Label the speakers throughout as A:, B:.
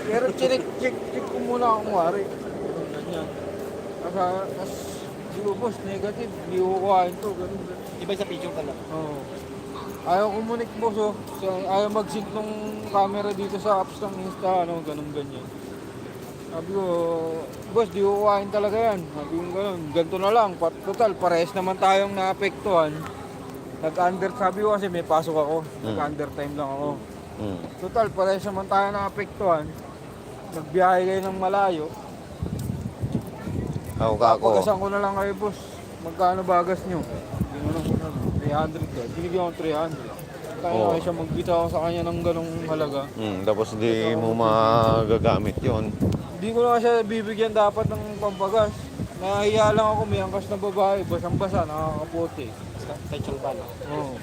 A: Pero check ko muna kung wari. Ganyan. Tapos, di ko boss, negative. Di ko kuhain to. Ganun.
B: Iba sa picture talaga.
A: Oo. Ayaw kumunik boss oh. So, ayaw mag-sync ng camera dito sa apps ng Insta, ano, ganun ganyan. Sabi ko, boss, di ko kuhain talaga yan. Sabi ko ganun, ganito na lang. Total, parehas naman tayong naapektuhan. Nag-under, sabi ko kasi may pasok ako. Nag-under time lang ako. Total, parehas naman tayo naapektuhan. Nagbiyahe kayo ng malayo.
C: Ako ka ako.
A: Pagasan ko na lang kayo, boss. Magkano bagas nyo? Hindi mo lang ko na. 300 ka. Binigyan ko 300. Kaya
C: Oo.
A: siya magbitaw sa kanya ng ganong halaga.
C: Tapos di mo magagamit yon.
A: Hindi ko na siya bibigyan dapat ng pampagas. Nahiya lang ako, may angkas na babae, basang-basa, nakakaputi.
B: Sexual bala.
A: Oo.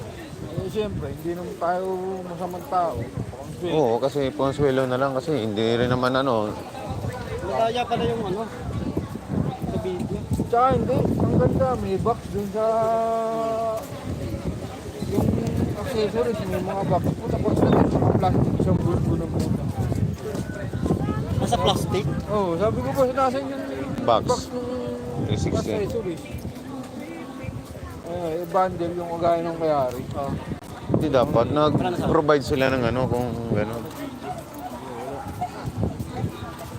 A: Eh, siyempre, hindi naman tayo masamang tao. Pangswing.
C: Oo, kasi Consuelo na lang kasi hindi rin naman ano.
B: Nagaya pala yung ano. Sa video.
A: Tsaka hindi, ang ganda, may box dun sa yung accessories, may mga box. Puta box na din, mga plastic, isang bulbo ng puta.
B: Nasa plastic.
A: Oo, sabi ko boss, nasan yung
C: Box.
A: ng
C: 360.
A: accessories? Bundle yung kagaya ng kayari.
C: Hindi dapat nag-provide sila ng ano kung gano'n.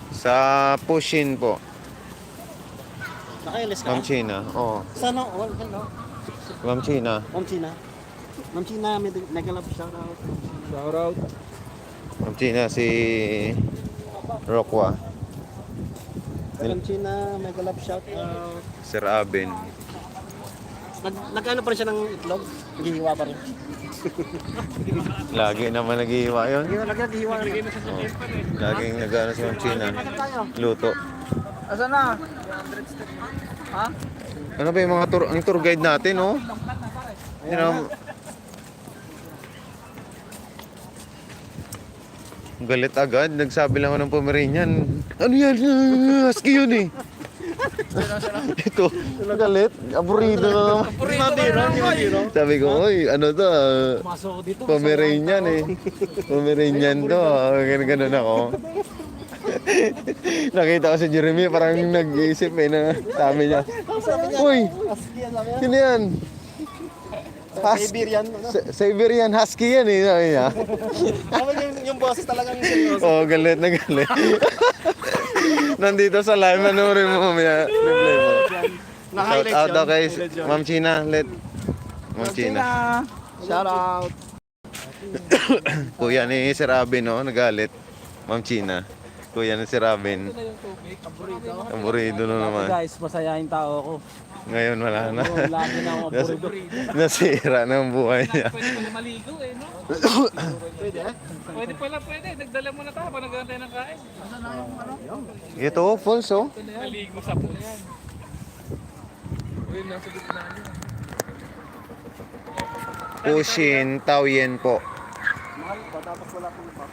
C: Sa Pushin po,
B: Nakailis ka?
C: Ma'am China. Oo.
B: Sana all. Hello.
C: Ma'am China.
B: Ma'am China. Ma'am China, may nag-alap shout out.
A: Shout out.
C: Ma'am China si Rocwa.
B: Ma'am China, nag-alap shout out.
C: Sir Aben.
B: Nag-ano pa rin siya ng itlog? Naghihiwa pa rin.
C: Lagi naman nag-iiwa yun.
B: Naghihiwa rin.
C: Laging nag-ano si Ma'am China. Luto.
A: Asan na? Ha?
C: Ano ba yung mga ang tour guide natin, oh? Yun know, galit agad. Nagsabi lang ako ng Pomeranian. Ano yan? Husky yun eh. Ito, galit. Aburido na naman. Sabi ko, oy, ano to? Pomeranian eh. Pomeranian to. Ganun ako. Nakita ko si Jeremy, parang nag-iisip eh na sabi niya, uy, sino yan?
B: Siberian.
C: Siberian Husky yan eh, sabi niya.
B: Yung boses talagang seryoso.
C: Oo, galit na galit. Nandito sa live, manurin mo mamaya. Replay mo. Shout out daw kay Ma'am China, Ma'am China.
A: Shout out.
C: Kuya ni Sir Abin, no, nagalit. Ma'am China. Kuya ni Sir Abin. Aburido na naman.
B: Guys, masayahin tao ako.
C: Ngayon wala na.
B: Lagi na ako aburido.
C: Nasira na ang buhay niya.
D: Pwede pala maligo eh, no?
B: Pwede eh?
D: Pwede pala, pwede. Nagdala muna tayo pa nag-aantay ng kain.
C: Ito, false, oh.
D: Maligo sa pool. Uy, nasa gitna niyo.
C: Pushin Taoyen po.
B: Mahal pa, tapos wala pong iba.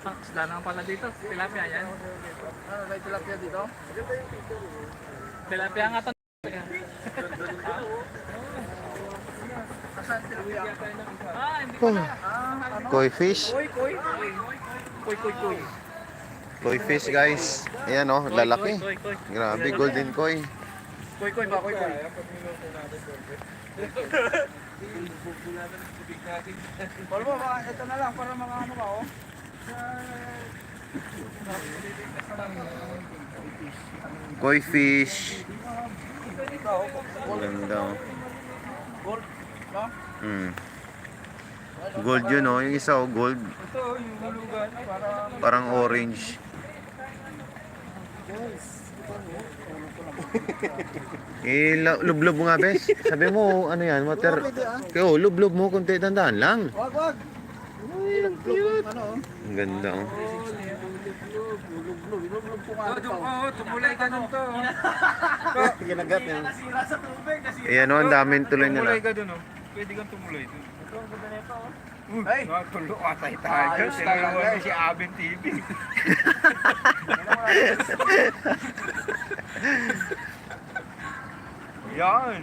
D: Isda naman pala dito. Tilapia yan.
A: Ano, may tilapia dito?
D: Tilapia nga to. Ah, hindi pala.
C: Koi fish.
D: Koy, koy. Koy, koy, koy.
C: Koi fish, guys. Ayan, oh, lalaki.
D: Koy, koy.
C: Grabe, golden koi.
D: Koy, koy ba? Koy, koy.
A: Palmo, ito na lang para mga ano ka, oh.
C: Koi fish. Ganda, oh.
A: Gold, no?
C: Gold yun, oh. Yung isa, oh, gold.
A: Ito, yung hulugan para
C: Parang orange. Lublob mo nga, bes. Sabi mo, ano yan, water. Kaya, lublob mo, kunti, tandaan lang.
A: wag. Cute. Ano, oh.
C: Ang ganda, oh.
A: Inublog po nga ito.
D: Tumulay ka dun to.
B: Ginagat yan.
C: Ayan, oh, ang daming tuloy nila.
D: Tumulay ka dun, oh. Pwede kang tumulay dun.
A: Ay!
D: Tulo, atay tayo.
A: Ayos talaga, eh.
D: Si Aben TV.
A: Yan.